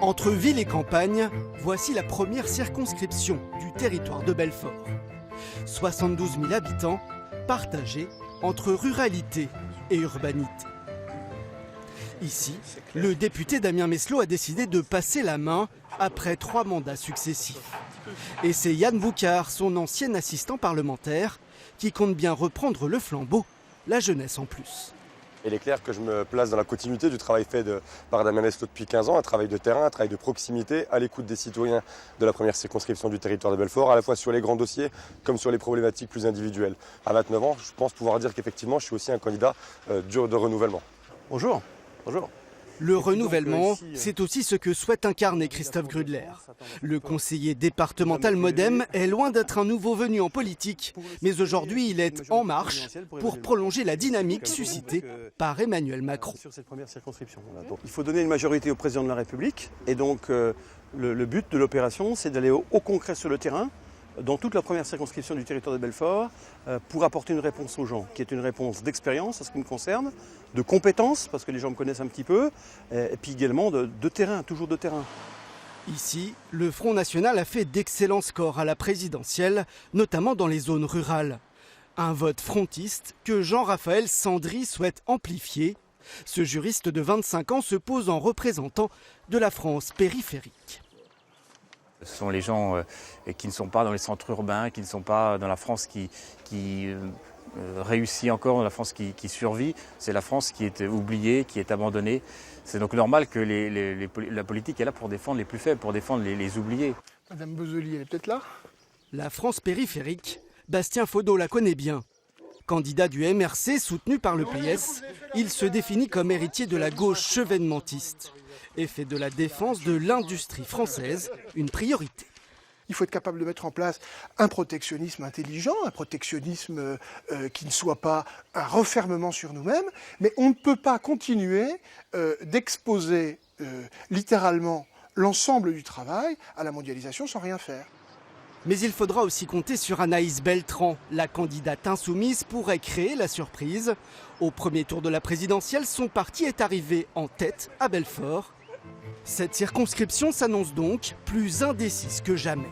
Entre ville et campagne, voici la première circonscription du territoire de Belfort. 72 000 habitants partagés entre ruralité et urbanité. Ici, le député Damien Meslot a décidé de passer la main après 3 mandats successifs. Et c'est Yann Boucard, son ancien assistant parlementaire, qui compte bien reprendre le flambeau, la jeunesse en plus. Il est clair que je me place dans la continuité du travail fait par Damien Meslot depuis 15 ans, un travail de terrain, un travail de proximité, à l'écoute des citoyens de la première circonscription du territoire de Belfort, à la fois sur les grands dossiers comme sur les problématiques plus individuelles. À 29 ans, je pense pouvoir dire qu'effectivement, je suis aussi un candidat de renouvellement. Bonjour. Bonjour. Le renouvellement, c'est aussi ce que souhaite incarner Christophe Grudler. Le conseiller départemental MoDem est loin d'être un nouveau venu en politique, mais aujourd'hui il est en marche pour prolonger la dynamique suscitée par Emmanuel Macron. Sur cette première circonscription. Il faut donner une majorité au président de la République et donc le but de l'opération, c'est d'aller au concret sur le terrain, dans toute la première circonscription du territoire de Belfort, pour apporter une réponse aux gens, qui est une réponse d'expérience, à ce qui me concerne, de compétences, parce que les gens me connaissent un petit peu, et puis également de terrain, toujours de terrain. Ici, le Front National a fait d'excellents scores à la présidentielle, notamment dans les zones rurales. Un vote frontiste que Jean-Raphaël Sandry souhaite amplifier. Ce juriste de 25 ans se pose en représentant de la France périphérique. Ce sont les gens qui ne sont pas dans les centres urbains, qui ne sont pas dans la France qui réussit encore, dans la France qui survit. C'est la France qui est oubliée, qui est abandonnée. C'est donc normal que la politique est là pour défendre les plus faibles, pour défendre les oubliés. Madame Bozoli, elle est peut-être là ? La France périphérique, Bastien Faudot la connaît bien. Candidat du MRC soutenu par le PS, il se définit comme héritier de la gauche chevènementiste et fait de la défense de l'industrie française une priorité. Il faut être capable de mettre en place un protectionnisme intelligent, un protectionnisme qui ne soit pas un refermement sur nous-mêmes, mais on ne peut pas continuer d'exposer littéralement l'ensemble du travail à la mondialisation sans rien faire. Mais il faudra aussi compter sur Anaïs Beltrand. La candidate insoumise pourrait créer la surprise. Au premier tour de la présidentielle, son parti est arrivé en tête à Belfort. Cette circonscription s'annonce donc plus indécise que jamais.